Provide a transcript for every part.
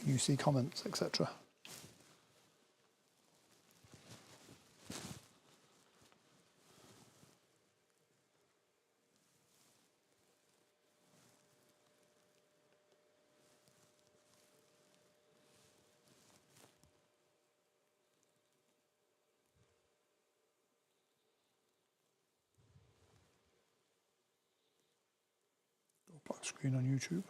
you see comments, etc. Black screen on YouTube.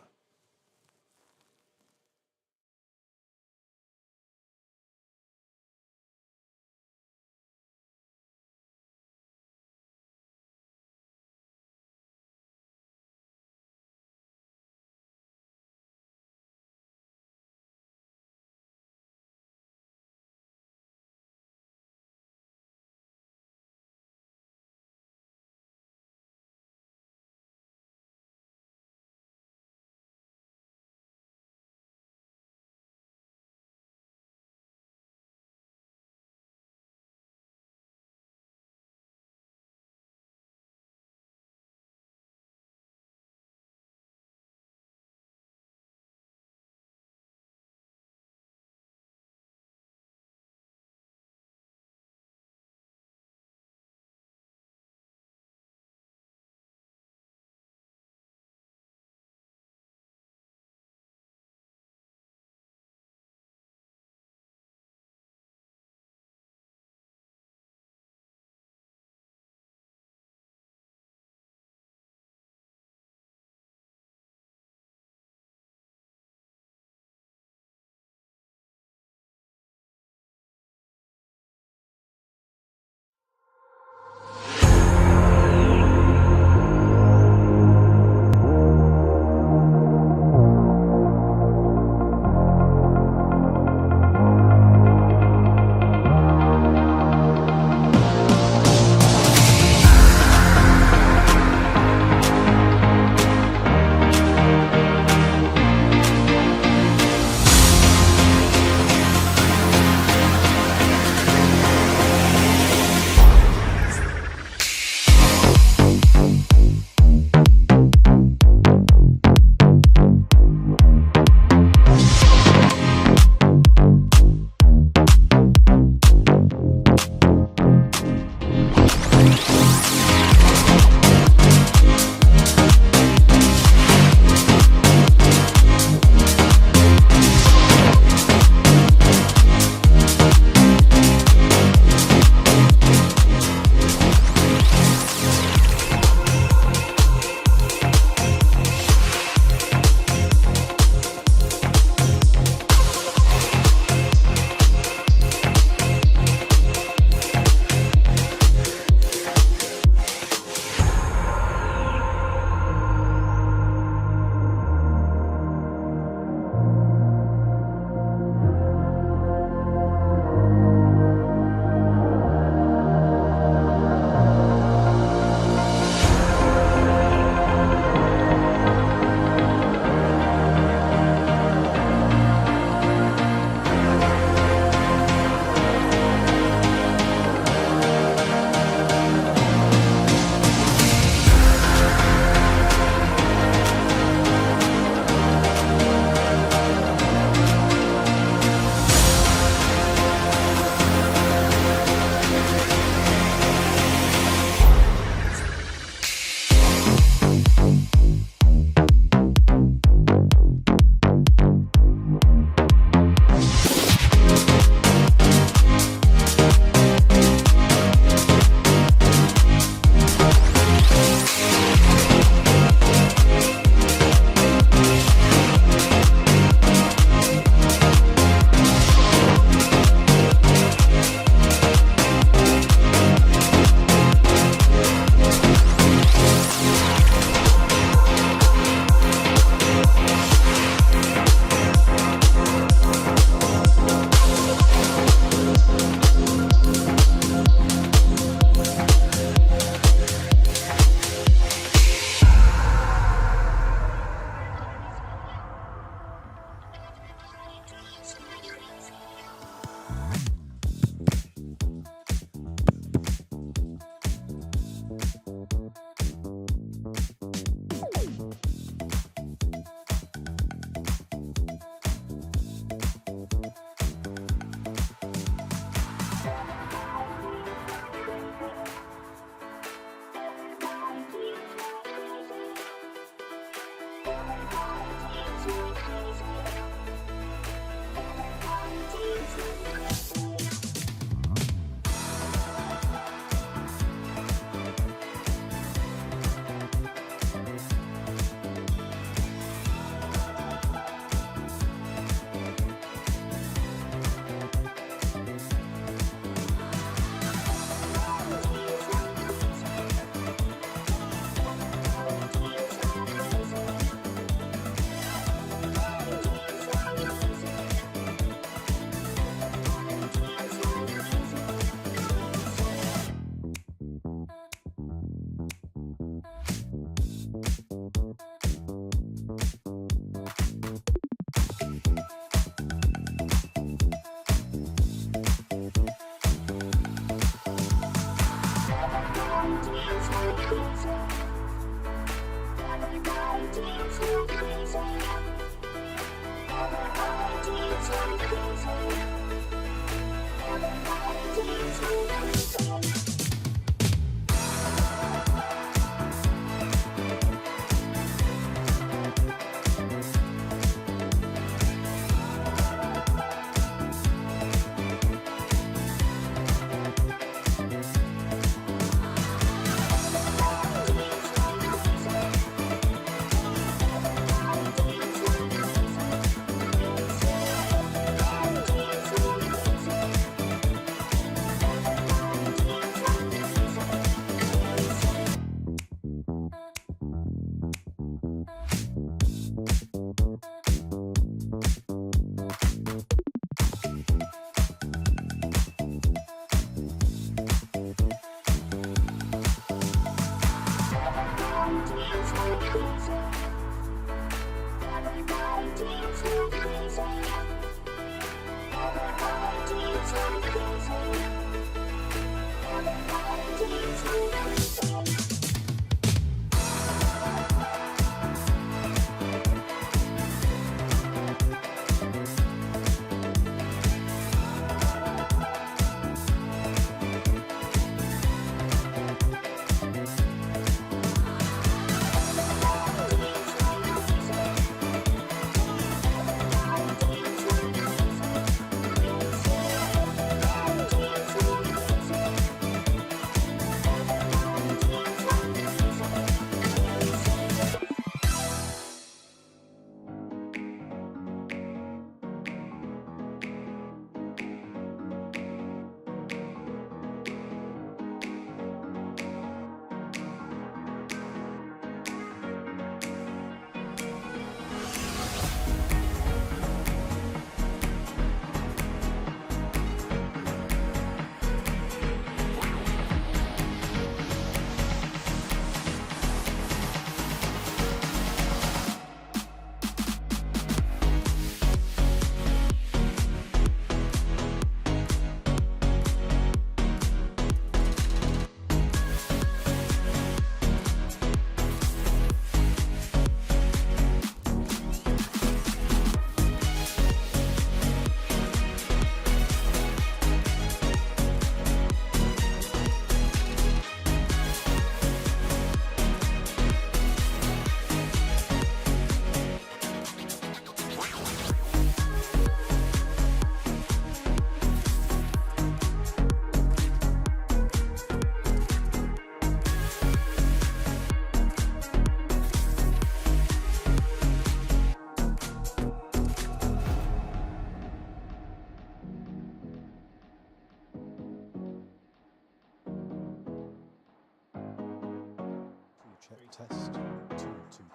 test. Two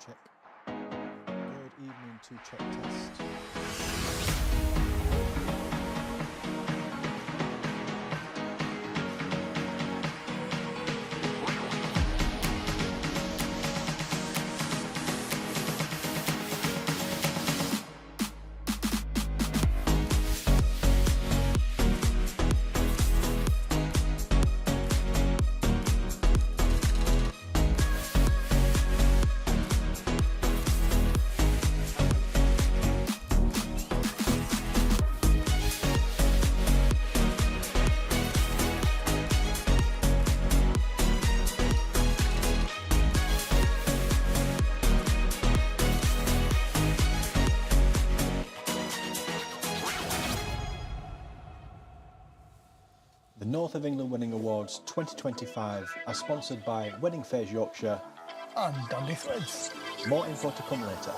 check. Good evening, two check test. North of England Wedding Awards 2025 are sponsored by Wedding Fairs Yorkshire. And Dandy Threads. More info to come later.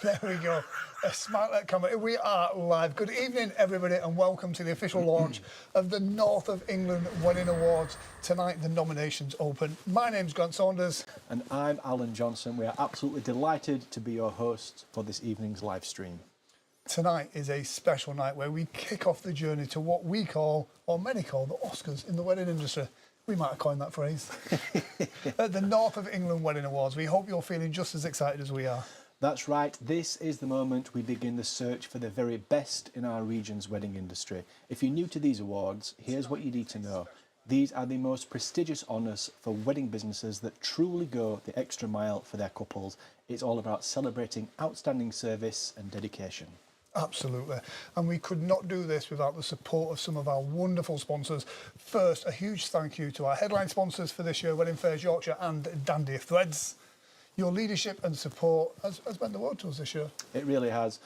There we go. A smile at camera. We are live. Good evening, everybody, and welcome to the official launch of the North of England Wedding Awards. Tonight, the nominations open. My name's Grant Saunders. And I'm Alan Johnson. We are absolutely delighted to be your hosts for this evening's live stream. Tonight is a special night where we kick off the journey to what we call, or many call, the Oscars in the wedding industry. We might have coined that phrase. At the North of England Wedding Awards, we hope you're feeling just as excited as we are. That's right, this is the moment we begin the search for the very best in our region's wedding industry. If you're new to these awards, here's what you need to know. These are the most prestigious honours for wedding businesses that truly go the extra mile for their couples. It's all about celebrating outstanding service and dedication. Absolutely. And we could not do this without the support of some of our wonderful sponsors. First, a huge thank you to our headline sponsors for this year, Wedding Fairs Yorkshire and Dandy Threads. Your leadership and support has meant the world to us this year. It really has.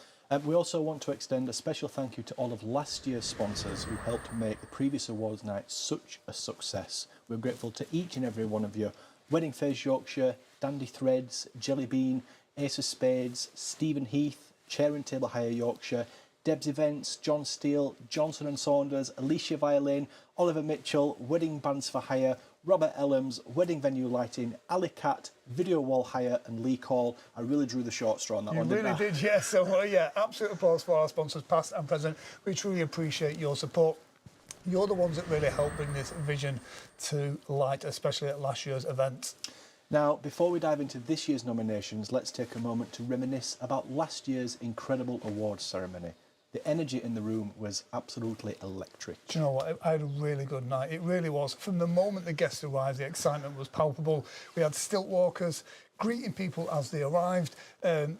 We also want to extend a special thank you to all of last year's sponsors who helped make the previous awards night such a success. We're grateful to each and every one of you. Wedding Fairs Yorkshire, Dandy Threads, Jelly Bean, Ace of Spades, Stephen Heath, Chair and Table Hire Yorkshire, Deb's Events, John Steele, Johnson & Saunders, Alicia Violin, Oliver Mitchell, Wedding Bands for Hire, Robert Ellams, Wedding Venue Lighting, Ali Cat, Video Wall Hire and Lee Call. I really drew the short straw on that one, didn't I? You really did, yes. So, yeah, absolute applause for our sponsors, past and present. We truly appreciate your support. You're the ones that really help bring this vision to light, especially at last year's event. Now, before we dive into this year's nominations, let's take a moment to reminisce about last year's incredible awards ceremony. The energy in the room was absolutely electric. Do you know what? I had a really good night. It really was. From the moment the guests arrived, the excitement was palpable. We had stilt walkers greeting people as they arrived, and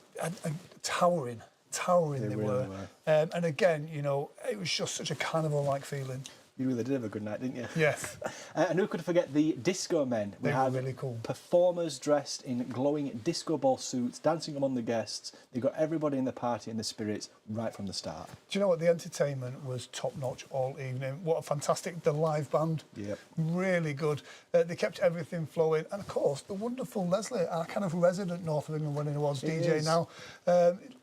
towering they really were. And again, you know, it was just such a carnival-like feeling. You really did have a good night, didn't you? Yes. And who could forget the disco men? They were really cool. Performers dressed in glowing disco ball suits, dancing among the guests. They got everybody in the party and the spirits right from the start. Do you know what? The entertainment was top-notch all evening. What a fantastic, the live band. Yep. Really good. They kept everything flowing. And, of course, the wonderful Leslie, our kind of resident North of England Wedding Awards DJ now.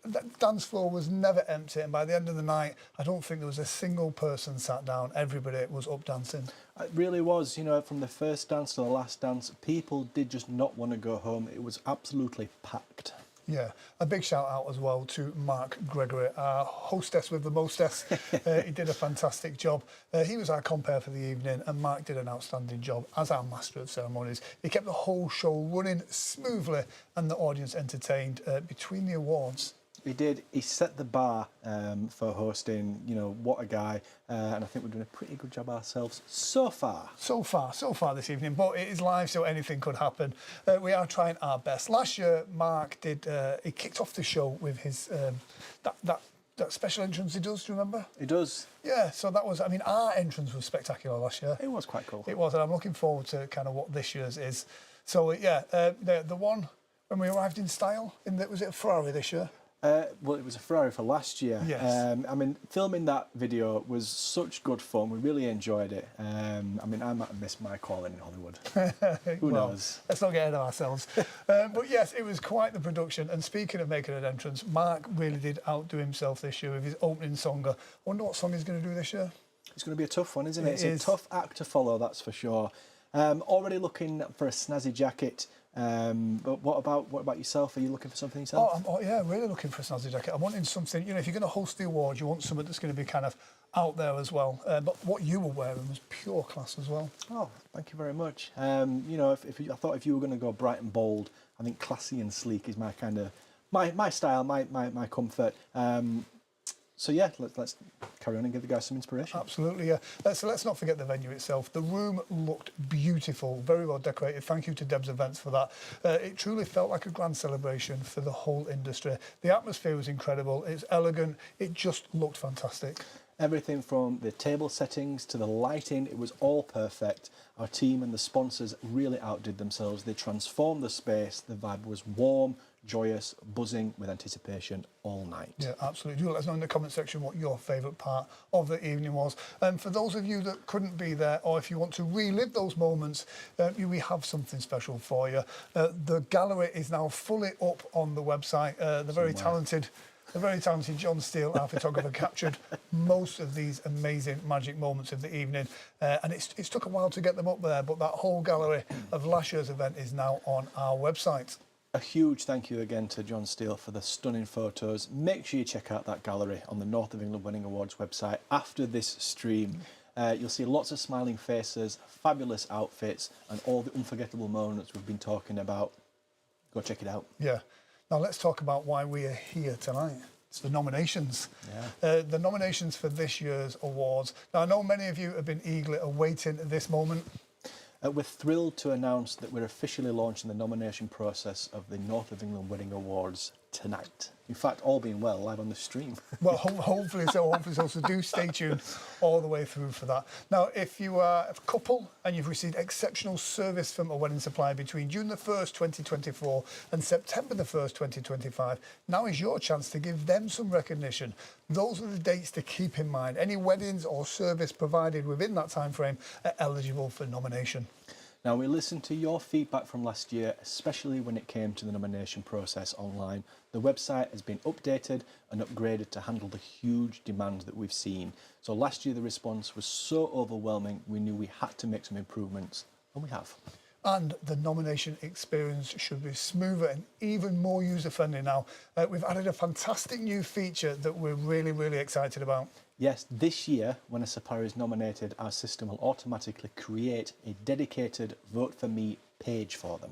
That dance floor was never empty. And by the end of the night, I don't think there was a single person sat down. Everybody was up dancing. It really was, you know, from the first dance to the last dance, people did just not want to go home. It was absolutely packed. Yeah, a big shout out as well to Mark Gregory, our hostess with the mostess. He did a fantastic job. He was our compere for the evening, and Mark did an outstanding job as our master of ceremonies. He kept the whole show running smoothly and the audience entertained between the awards. He did. He set the bar for hosting. You know, what a guy. And I think we're doing a pretty good job ourselves so far. So far this evening. But it is live, so anything could happen. We are trying our best. Last year, Mark did. He kicked off the show with his that special entrance he does. Do you remember? He does. Yeah. So that was. I mean, our entrance was spectacular last year. It was quite cool. It was, and I'm looking forward to kind of what this year's is. So yeah, the one when we arrived in style. Was it a Ferrari this year? Well, it was a Ferrari for last year. Yes. I mean, filming that video was such good fun. We really enjoyed it. I mean, I might have missed my calling in Hollywood. Who knows? Let's not get ahead of ourselves. But yes, it was quite the production. And speaking of making an entrance, Mark really did outdo himself this year with his opening song. I wonder what song he's going to do this year. It's going to be a tough one, isn't it? It's is. a tough act to follow, that's for sure. Already looking for a snazzy jacket. But what about yourself? Are you looking for something yourself? Yeah, really looking for a snazzy jacket. I'm wanting something, you know, if you're going to host the awards, you want something that's going to be kind of out there as well. But what you were wearing was pure class as well. Oh, thank you very much. You know, I thought if you were going to go bright and bold, I think classy and sleek is my kind of my style, my comfort. So yeah, let's carry on and give the guys some inspiration. Absolutely, yeah. So let's not forget the venue itself. The room looked beautiful, very well decorated. Thank you to Deb's Events for that. It truly felt like a grand celebration for the whole industry. The atmosphere was incredible. It's elegant. It just looked fantastic. Everything from the table settings to the lighting, it was all perfect. Our team and the sponsors really outdid themselves. They transformed the space. The vibe was warm, joyous, buzzing with anticipation all night. Yeah, absolutely. Do let us know in the comment section what your favourite part of the evening was. For those of you that couldn't be there, or if you want to relive those moments, we have something special for you. The gallery is now fully up on the website. The very talented John Steele, our photographer, captured most of these amazing magic moments of the evening. And it's took a while to get them up there, but that whole gallery of last year's event is now on our website. A huge thank you again to John Steele for the stunning photos. Make sure you check out that gallery on the North of England Wedding Awards website after this stream. You'll see lots of smiling faces, fabulous outfits, and all the unforgettable moments we've been talking about. Go check it out. Yeah. Now let's talk about why we are here tonight. It's the nominations. Yeah. The nominations for this year's awards. Now I know many of you have been eagerly awaiting this moment. We're thrilled to announce that we're officially launching the nomination process of the North of England Wedding Awards tonight. In fact, all being well, live on the stream. Well, hopefully so. So do stay tuned all the way through for that. Now, if you are a couple and you've received exceptional service from a wedding supplier between June the 1st, 2024 and September the 1st, 2025, now is your chance to give them some recognition. Those are the dates to keep in mind. Any weddings or service provided within that time frame are eligible for nomination. Now, we listened to your feedback from last year, especially when it came to the nomination process online. The website has been updated and upgraded to handle the huge demand that we've seen. So last year, the response was so overwhelming, we knew we had to make some improvements, and we have. And the nomination experience should be smoother and even more user-friendly now. We've added a fantastic new feature that we're really, really excited about. Yes, this year, when a supplier is nominated, our system will automatically create a dedicated Vote For Me page for them.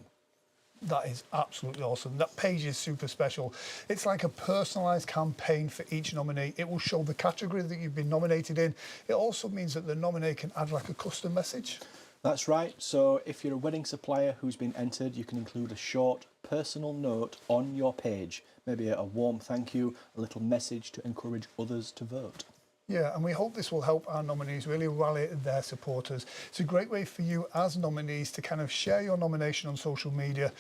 That is absolutely awesome. That page is super special. It's like a personalised campaign for each nominee. It will show the category that you've been nominated in. It also means that the nominee can add like a custom message. That's right. So if you're a wedding supplier who's been entered, you can include a short personal note on your page. Maybe a warm thank you, a little message to encourage others to vote. Yeah, and we hope this will help our nominees really rally their supporters. It's a great way for you as nominees to kind of share your nomination on social media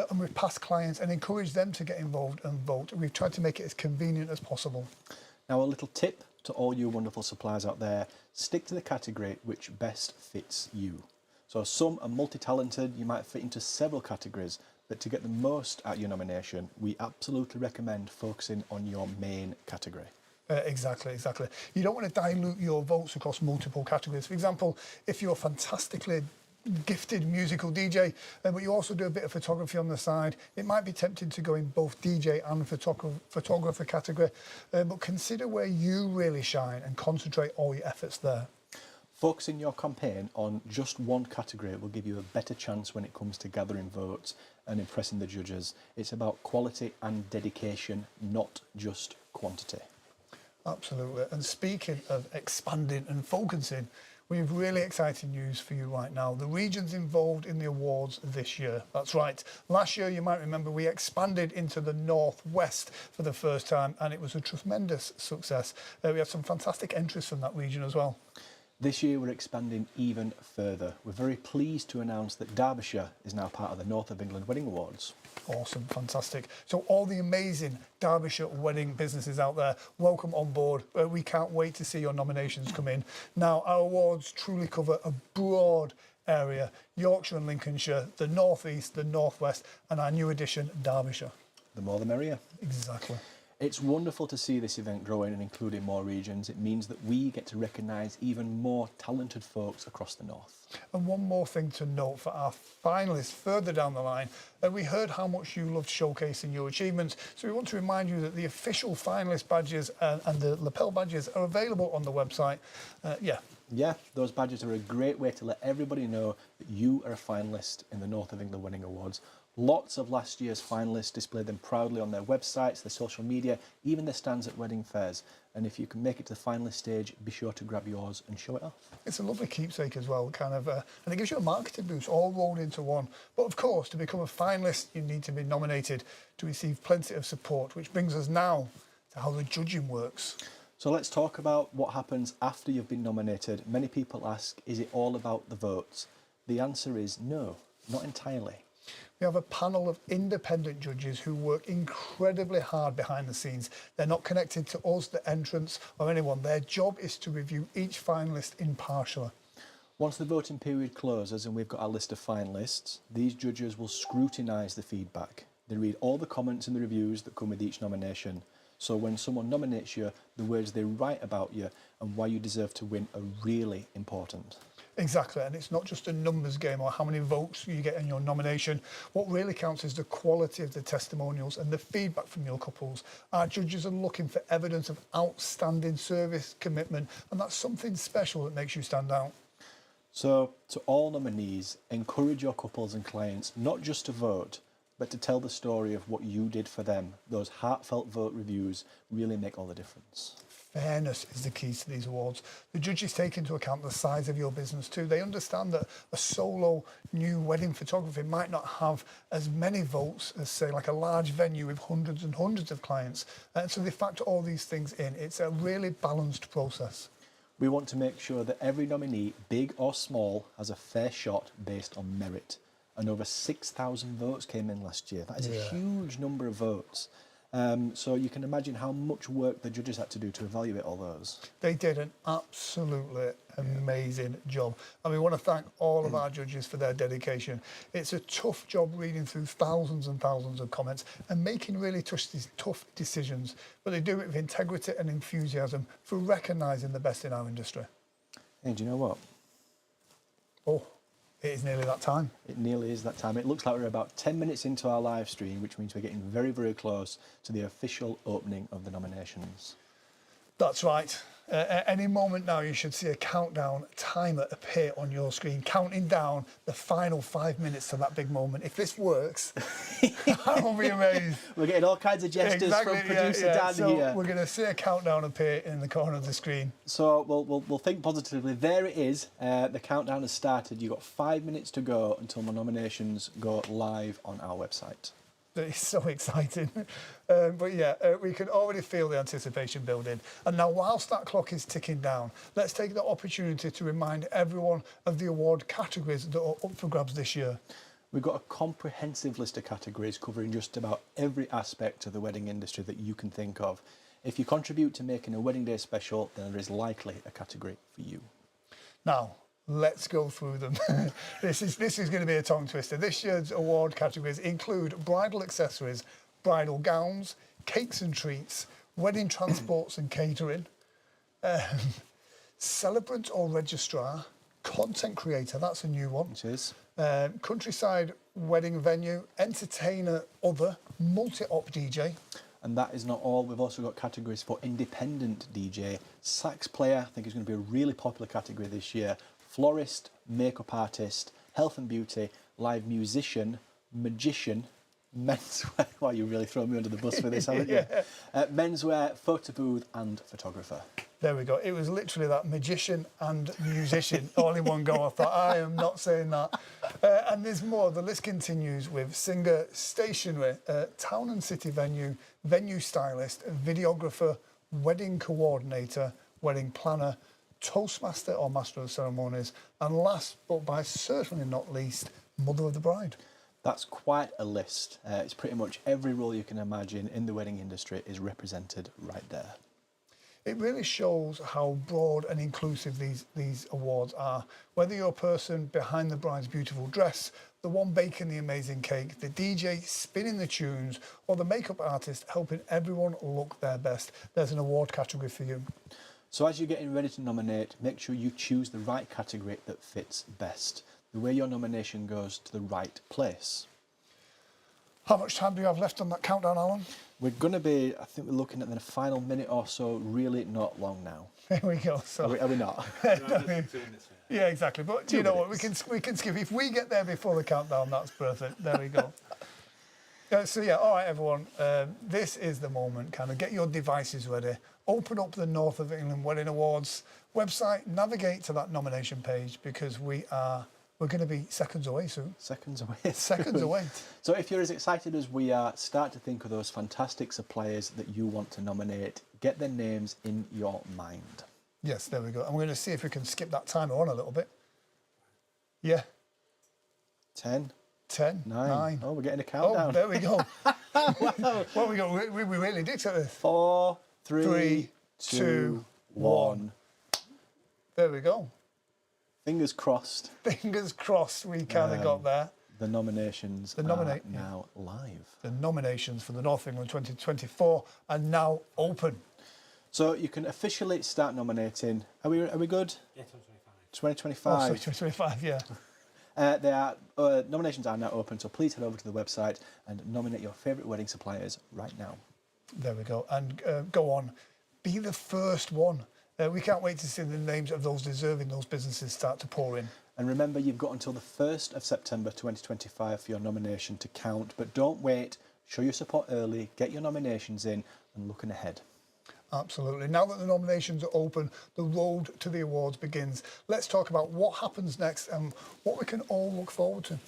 and with past clients and encourage them to get involved and vote. We've tried to make it as convenient as possible. Now, a little tip to all you wonderful suppliers out there, stick to the category which best fits you. So some are multi-talented, you might fit into several categories, but to get the most out of your nomination, we absolutely recommend focusing on your main category. Exactly. You don't want to dilute your votes across multiple categories. For example, if you're a fantastically gifted musical DJ, but you also do a bit of photography on the side, it might be tempting to go in both DJ and photographer category, but consider where you really shine and concentrate all your efforts there. Focusing your campaign on just one category will give you a better chance when it comes to gathering votes and impressing the judges. It's about quality and dedication, not just quantity. Absolutely. And speaking of expanding and focusing, we have really exciting news for you right now. The regions involved in the awards this year. That's right. Last year, you might remember, we expanded into the northwest for the first time, and it was a tremendous success. We had some fantastic entries from that region as well. This year we're expanding even further. We're very pleased to announce that Derbyshire is now part of the North of England Wedding Awards. Awesome, fantastic. So all the amazing Derbyshire wedding businesses out there, welcome on board. We can't wait to see your nominations come in. Now, our awards truly cover a broad area: Yorkshire and Lincolnshire, the North East, the North West, and our new addition, Derbyshire. The more the merrier. Exactly. It's wonderful to see this event growing and including more regions. It means that we get to recognise even more talented folks across the north. And one more thing to note for our finalists further down the line, we heard how much you loved showcasing your achievements, so we want to remind you that the official finalist badges and the lapel badges are available on the website. Yeah, those badges are a great way to let everybody know that you are a finalist in the North of England Wedding Awards. Lots of last year's finalists display them proudly on their websites, their social media, even their stands at wedding fairs. And if you can make it to the finalist stage, be sure to grab yours and show it off. It's a lovely keepsake as well, and it gives you a marketing boost all rolled into one. But of course, to become a finalist, you need to be nominated to receive plenty of support, which brings us now to how the judging works. So let's talk about what happens after you've been nominated. Many people ask, is it all about the votes? The answer is no, not entirely. We have a panel of independent judges who work incredibly hard behind the scenes. They're not connected to us, the entrants, or anyone. Their job is to review each finalist impartially. Once the voting period closes and we've got our list of finalists, these judges will scrutinise the feedback. They read all the comments and the reviews that come with each nomination. So when someone nominates you, the words they write about you and why you deserve to win are really important. Exactly, and it's not just a numbers game or how many votes you get in your nomination. What really counts is the quality of the testimonials and the feedback from your couples. Our judges are looking for evidence of outstanding service, commitment, and that's something special that makes you stand out. So, to all nominees, encourage your couples and clients not just to vote, but to tell the story of what you did for them. Those heartfelt vote reviews really make all the difference. Fairness is the key to these awards. The judges take into account the size of your business too. They understand that a solo new wedding photography might not have as many votes as, say, like a large venue with hundreds and hundreds of clients. And so they factor all these things in. It's a really balanced process. We want to make sure that every nominee, big or small, has a fair shot based on merit. And over 6,000 votes came in last year. That is a huge number of votes. So you can imagine how much work the judges had to do to evaluate all those. They did an absolutely amazing job. And we want to thank all of our judges for their dedication. It's a tough job reading through thousands and thousands of comments and making really tough decisions. But they do it with integrity and enthusiasm for recognising the best in our industry. Hey, do you know what? Oh, it is nearly that time. It nearly is that time. It looks like we're about 10 minutes into our live stream, which means we're getting very, very close to the official opening of the nominations. That's right. At any moment now, you should see a countdown timer appear on your screen, counting down the final 5 minutes to that big moment. If this works, I will be amazed. We're getting all kinds of gestures from producer Dan so here. We're going to see a countdown appear in the corner of the screen. So we'll think positively. There it is. The countdown has started. You've got 5 minutes to go until my nominations go live on our website. It's so exciting. We can already feel the anticipation building. And now, whilst that clock is ticking down, let's take the opportunity to remind everyone of the award categories that are up for grabs this year. We've got a comprehensive list of categories covering just about every aspect of the wedding industry that you can think of. If you contribute to making a wedding day special, then there is likely a category for you. Now, let's go through them. This is going to be a tongue twister. This year's award categories include bridal accessories, bridal gowns, cakes and treats, wedding transports and catering, celebrant or registrar, content creator, that's a new one. It is. Countryside wedding venue, entertainer, other, multi-op DJ. And that is not all. We've also got categories for independent DJ, sax player, I think is going to be a really popular category this year, florist, makeup artist, health and beauty, live musician, magician, menswear. Wow, you really thrown me under the bus for this, haven't you? Menswear, photo booth and photographer. There we go. It was literally that magician and musician all in one go. I thought, I am not saying that. And there's more. The list continues with singer, stationery, town and city venue, venue stylist, videographer, wedding coordinator, wedding planner, Toastmaster or Master of Ceremonies, and last but by certainly not least, Mother of the Bride. That's quite a list. It's pretty much every role you can imagine in the wedding industry is represented right there. It really shows how broad and inclusive these awards are. Whether you're a person behind the bride's beautiful dress, the one baking the amazing cake, the DJ spinning the tunes, or the makeup artist helping everyone look their best, there's an award category for you. So as you're getting ready to nominate, make sure you choose the right category that fits best. The way your nomination goes to the right place. How much time do you have left on that countdown, Alan? We're going to be, I think we're looking at the final minute or so, really not long now. There we go. So Are we not? yeah, exactly. But you know what, we can skip. If we get there before the countdown, that's perfect. There we go. So yeah, all right, everyone. This is the moment. Kind of get your devices ready. Open up the North of England Wedding Awards website. Navigate to that nomination page because we're going to be seconds away soon. Seconds away. Seconds away. So if you're as excited as we are, start to think of those fantastic suppliers that you want to nominate. Get their names in your mind. Yes, there we go. And we're going to see if we can skip that timer on a little bit. Yeah. 10. 10. 9. Oh, we're getting a countdown. Oh, there we go. Well, we really did set this. 4, 3, 3, 2, 2, 1. There we go. Fingers crossed. Fingers crossed we kind of got there. The nominations are now live. The nominations for the North England 2024 are now open. So you can officially start nominating. Are we good? Yeah, 2025. Oh, sorry, 2025, yeah. Nominations are now open, so please head over to the website and nominate your favourite wedding suppliers right now. There we go. And go on, be the first one. We can't wait to see the names of those deserving those businesses start to pour in. And remember, you've got until the 1st of September 2025 for your nomination to count. But don't wait. Show your support early, get your nominations in, and looking ahead. Absolutely. Now that the nominations are open, the road to the awards begins. Let's talk about what happens next and what we can all look forward to.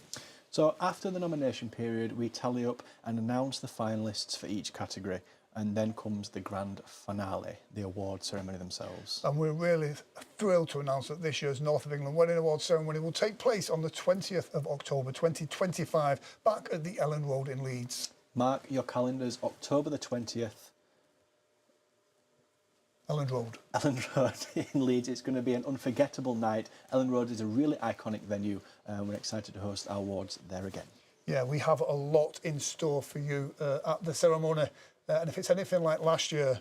So after the nomination period, we tally up and announce the finalists for each category. And then comes the grand finale, the award ceremony themselves. And we're really thrilled to announce that this year's North of England Wedding Awards ceremony will take place on the 20th of October 2025, back at the Elland Road in Leeds. Mark your calendars, October the 20th. Elland Road. Elland Road in Leeds. It's going to be an unforgettable night. Elland Road is a really iconic venue, and we're excited to host our awards there again. Yeah, we have a lot in store for you at the ceremony. And if it's anything like last year,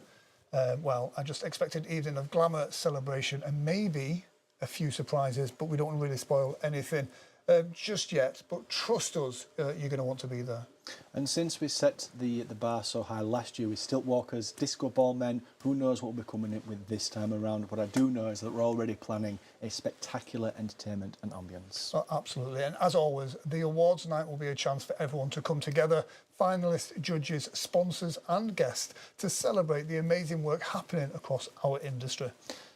well, I just expect an evening of glamour, celebration, and maybe a few surprises, but we don't really spoil anything just yet. But trust us, you're going to want to be there. And since we set the bar so high last year with stilt walkers, disco ball men, who knows what we'll be coming in with this time around. What I do know is that we're already planning a spectacular entertainment and ambience. Oh, absolutely. And as always, the awards night will be a chance for everyone to come together, finalists, judges, sponsors and guests, to celebrate the amazing work happening across our industry.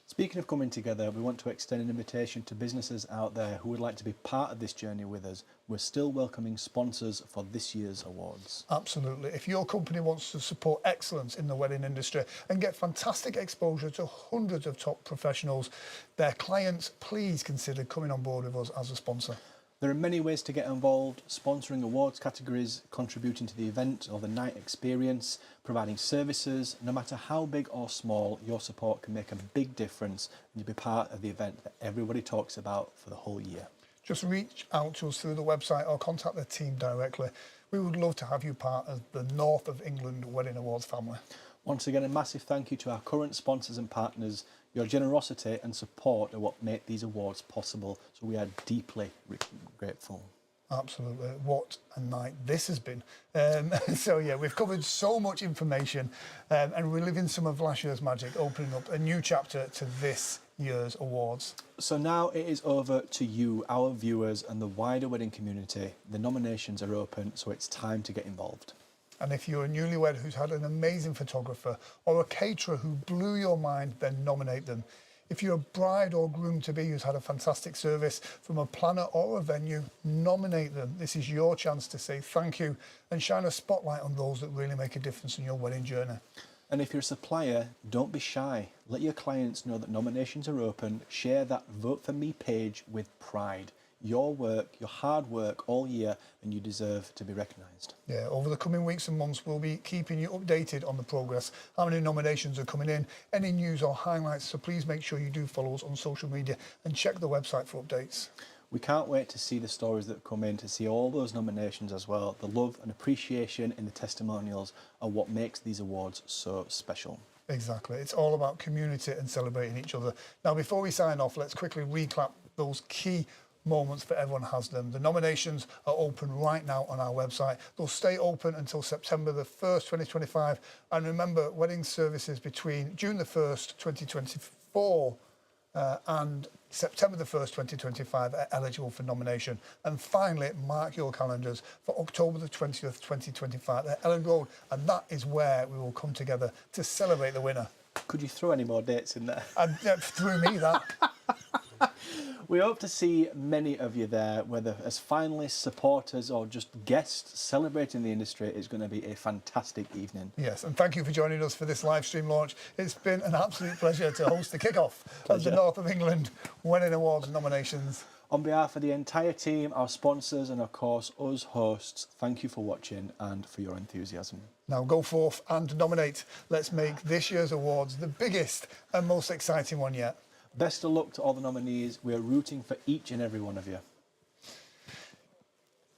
Speaking of coming together, we want to extend an invitation to businesses out there who would like to be part of this journey with us. We're still welcoming sponsors for this year's awards. Absolutely. If your company wants to support excellence in the wedding industry and get fantastic exposure to hundreds of top professionals, their clients, please consider coming on board with us as a sponsor. There are many ways to get involved: sponsoring awards categories, contributing to the event or the night experience, providing services. No matter how big or small, your support can make a big difference and you'll be part of the event that everybody talks about for the whole year. Just reach out to us through the website or contact the team directly. We would love to have you part of the North of England Wedding Awards family. Once again, a massive thank you to our current sponsors and partners. Your generosity and support are what make these awards possible, so we are deeply grateful. Absolutely. What a night this has been. So yeah, we've covered so much information and we're living some of last year's magic, opening up a new chapter to this year's awards. So now it is over to you, our viewers and the wider wedding community. The nominations are open, so it's time to get involved. And if you're a newlywed who's had an amazing photographer or a caterer who blew your mind, then nominate them. If you're a bride or groom-to-be who's had a fantastic service from a planner or a venue, nominate them. This is your chance to say thank you and shine a spotlight on those that really make a difference in your wedding journey. And if you're a supplier, don't be shy. Let your clients know that nominations are open. Share that Vote For Me page with pride. Your work, your hard work all year, and you deserve to be recognised. Yeah, over the coming weeks and months, we'll be keeping you updated on the progress, how many nominations are coming in, any news or highlights, so please make sure you do follow us on social media and check the website for updates. We can't wait to see the stories that come in, to see all those nominations as well. The love and appreciation in the testimonials are what makes these awards so special. Exactly. It's all about community and celebrating each other. Now, before we sign off, let's quickly recap those key moments for everyone has them. The nominations are open right now on our website. They'll stay open until September the 1st, 2025. And remember, wedding services between June the 1st, 2024 and September the 1st, 2025 are eligible for nomination. And finally, mark your calendars for October the 20th, 2025 at Elland Road. And that is where we will come together to celebrate the winner. Could you throw any more dates in there? And through me, that. We hope to see many of you there, whether as finalists, supporters, or just guests celebrating the industry. It's going to be a fantastic evening. Yes, and thank you for joining us for this live stream launch. It's been an absolute pleasure to host the kick-off of the North of England Wedding Awards nominations. On behalf of the entire team, our sponsors, and of course us hosts, thank you for watching and for your enthusiasm. Now go forth and nominate. Let's make this year's awards the biggest and most exciting one yet. Best of luck to all the nominees. We are rooting for each and every one of you.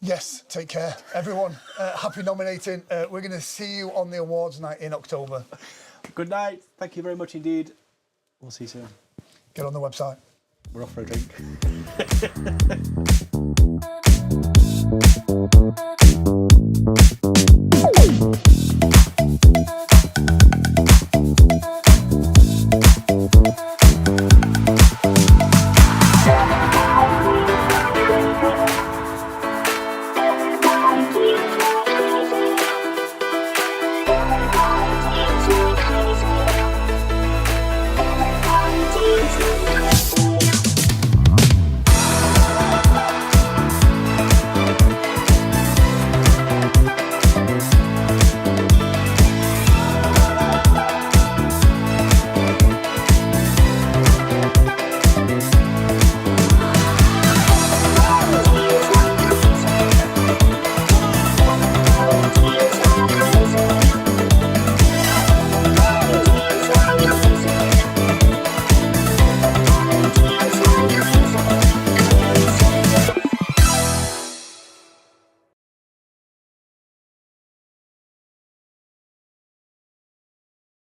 Yes, take care, everyone. Happy nominating. We're going to see you on the awards night in October. Good night. Thank you very much indeed. We'll see you soon. Get on the website. We're off for a drink.